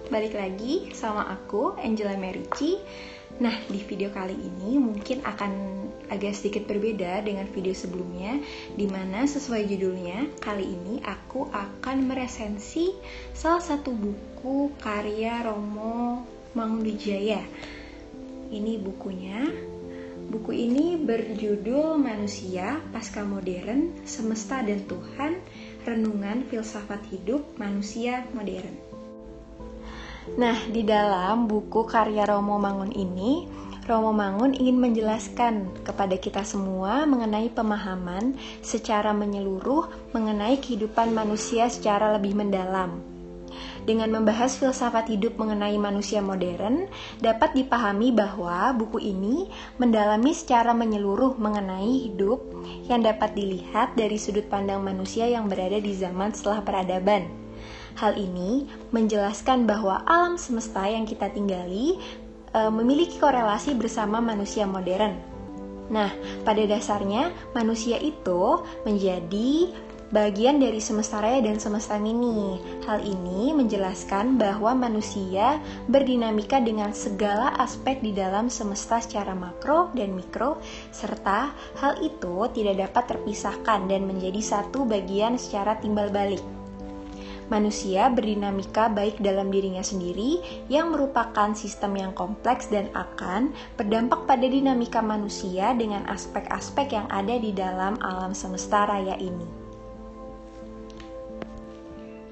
balik lagi sama aku, Angela Merici. Nah, di video kali ini mungkin akan agak sedikit berbeda dengan video sebelumnya, dimana sesuai judulnya, kali ini aku akan meresensi salah satu buku karya Romo Mangunwijaya. Ini bukunya. Buku ini berjudul Manusia Pasca Modern, Semesta dan Tuhan, Renungan Filsafat Hidup Manusia Modern. Nah, di dalam buku karya Romo Mangun ini, Romo Mangun ingin menjelaskan kepada kita semua mengenai pemahaman secara menyeluruh mengenai kehidupan manusia secara lebih mendalam. Dengan membahas filsafat hidup mengenai manusia modern, dapat dipahami bahwa buku ini mendalami secara menyeluruh mengenai hidup yang dapat dilihat dari sudut pandang manusia yang berada di zaman setelah peradaban. Hal ini menjelaskan bahwa alam semesta yang kita tinggali memiliki korelasi bersama manusia modern. Nah, pada dasarnya manusia itu menjadi bagian dari semesta raya dan semesta mini. Hal ini menjelaskan bahwa manusia berdinamika dengan segala aspek di dalam semesta secara makro dan mikro, serta hal itu tidak dapat terpisahkan dan menjadi satu bagian secara timbal balik. Manusia berdinamika baik dalam dirinya sendiri yang merupakan sistem yang kompleks dan akan berdampak pada dinamika manusia dengan aspek-aspek yang ada di dalam alam semesta raya ini.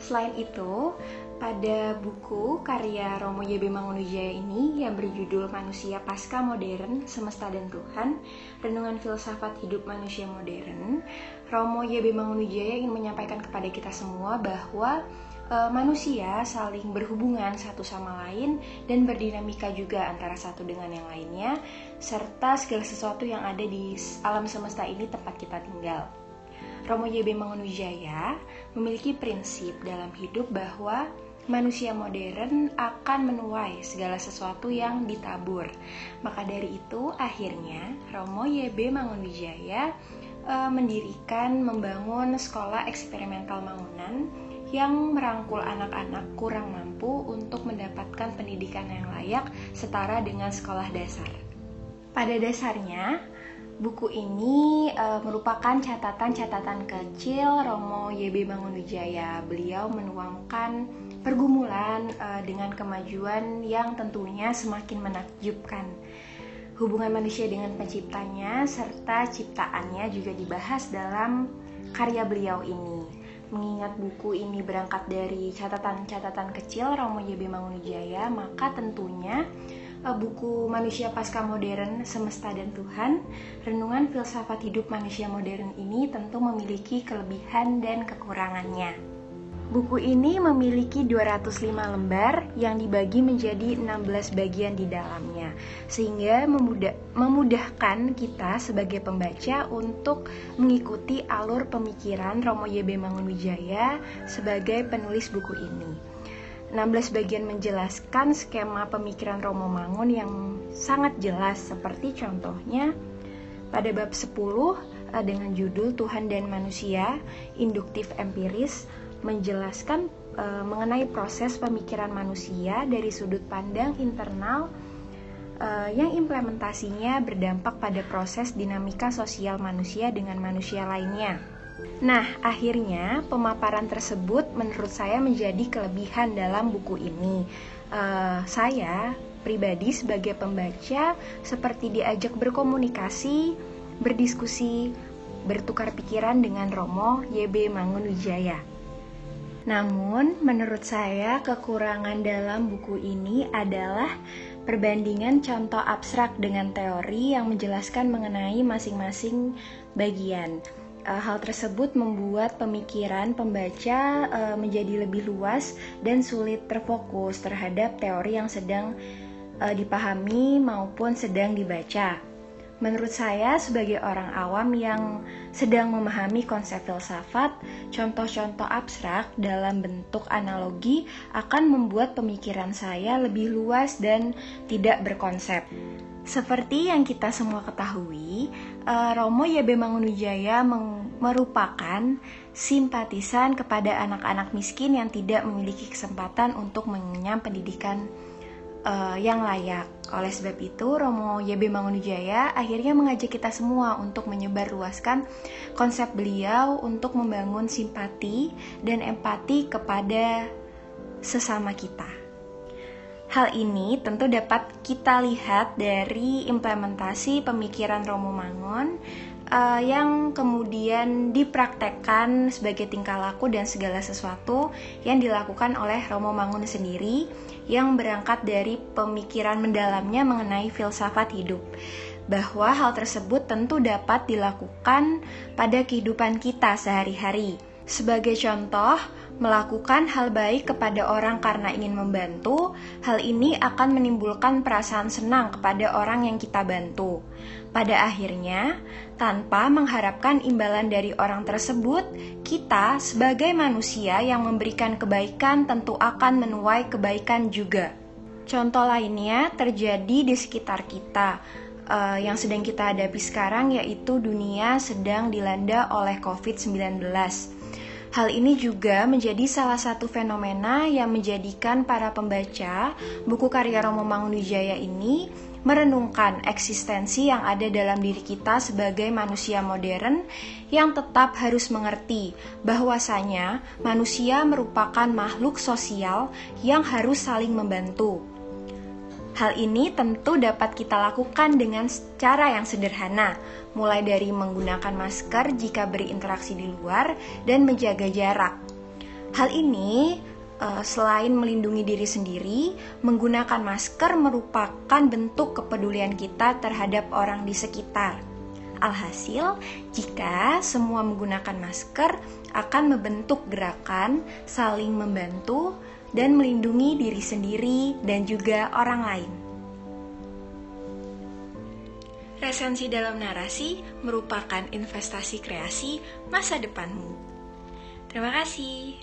Selain itu, pada buku karya Romo Y.B. Mangunwijaya ini yang berjudul Manusia Pasca Modern, Semesta dan Tuhan, Renungan Filsafat Hidup Manusia Modern, Romo Y.B. Mangunwijaya ingin menyampaikan kepada kita semua bahwa manusia saling berhubungan satu sama lain dan berdinamika juga antara satu dengan yang lainnya, serta segala sesuatu yang ada di alam semesta ini tempat kita tinggal. Romo Y.B. Mangunwijaya memiliki prinsip dalam hidup bahwa manusia modern akan menuai segala sesuatu yang ditabur. Maka dari itu, akhirnya Romo Y.B. Mangunwijaya membangun sekolah eksperimental Mangunan yang merangkul anak-anak kurang mampu untuk mendapatkan pendidikan yang layak setara dengan sekolah dasar. Pada dasarnya, buku ini merupakan catatan-catatan kecil Romo Y.B. Mangunwijaya. Beliau menuangkan pergumulan dengan kemajuan yang tentunya semakin menakjubkan. Hubungan manusia dengan penciptanya serta ciptaannya juga dibahas dalam karya beliau ini. Mengingat buku ini berangkat dari catatan-catatan kecil Romo Y.B. Mangunwijaya, maka tentunya buku Manusia Pasca Modern, Semesta dan Tuhan, Renungan Filsafat Hidup Manusia Modern ini tentu memiliki kelebihan dan kekurangannya. Buku ini memiliki 205 lembar yang dibagi menjadi 16 bagian di dalamnya, sehingga memudahkan kita sebagai pembaca untuk mengikuti alur pemikiran Romo Y.B. Mangunwijaya sebagai penulis buku ini. 16 bagian menjelaskan skema pemikiran Romo Mangun yang sangat jelas, seperti contohnya pada bab 10 dengan judul Tuhan dan Manusia, Induktif Empiris, menjelaskan mengenai proses pemikiran manusia dari sudut pandang internal yang implementasinya berdampak pada proses dinamika sosial manusia dengan manusia lainnya. Nah, akhirnya pemaparan tersebut menurut saya menjadi kelebihan dalam buku ini. Saya pribadi sebagai pembaca seperti diajak berkomunikasi, berdiskusi, bertukar pikiran dengan Romo Y.B. Mangunwijaya. Namun, menurut saya kekurangan dalam buku ini adalah perbandingan contoh abstrak dengan teori yang menjelaskan mengenai masing-masing bagian. Hal tersebut membuat pemikiran pembaca menjadi lebih luas dan sulit terfokus terhadap teori yang sedang dipahami maupun sedang dibaca. Menurut saya, sebagai orang awam yang sedang memahami konsep filsafat, contoh-contoh abstrak dalam bentuk analogi akan membuat pemikiran saya lebih luas dan tidak berkonsep. Seperti yang kita semua ketahui, Romo Y.B. Mangunwijaya merupakan simpatisan kepada anak-anak miskin yang tidak memiliki kesempatan untuk mengenyam pendidikan yang layak. Oleh sebab itu, Romo YB Mangunwijaya akhirnya mengajak kita semua untuk menyebarluaskan konsep beliau untuk membangun simpati dan empati kepada sesama kita. Hal ini tentu dapat kita lihat dari implementasi pemikiran Romo Mangun yang kemudian dipraktekkan sebagai tingkah laku dan segala sesuatu yang dilakukan oleh Romo Mangun sendiri, yang berangkat dari pemikiran mendalamnya mengenai filsafat hidup, bahwa hal tersebut tentu dapat dilakukan pada kehidupan kita sehari-hari. Sebagai contoh, melakukan hal baik kepada orang karena ingin membantu, hal ini akan menimbulkan perasaan senang kepada orang yang kita bantu. Pada akhirnya, tanpa mengharapkan imbalan dari orang tersebut, kita sebagai manusia yang memberikan kebaikan tentu akan menuai kebaikan juga. Contoh lainnya terjadi di sekitar kita, yang sedang kita hadapi sekarang, yaitu dunia sedang dilanda oleh COVID-19. Hal ini juga menjadi salah satu fenomena yang menjadikan para pembaca buku karya Romo Mangunwijaya ini merenungkan eksistensi yang ada dalam diri kita sebagai manusia modern yang tetap harus mengerti bahwasanya manusia merupakan makhluk sosial yang harus saling membantu. Hal ini tentu dapat kita lakukan dengan cara yang sederhana, mulai dari menggunakan masker jika berinteraksi di luar dan menjaga jarak. Hal ini selain melindungi diri sendiri, menggunakan masker merupakan bentuk kepedulian kita terhadap orang di sekitar. Alhasil, jika semua menggunakan masker akan membentuk gerakan saling membantu dan melindungi diri sendiri dan juga orang lain. Resensi dalam narasi merupakan investasi kreasi masa depanmu. Terima kasih.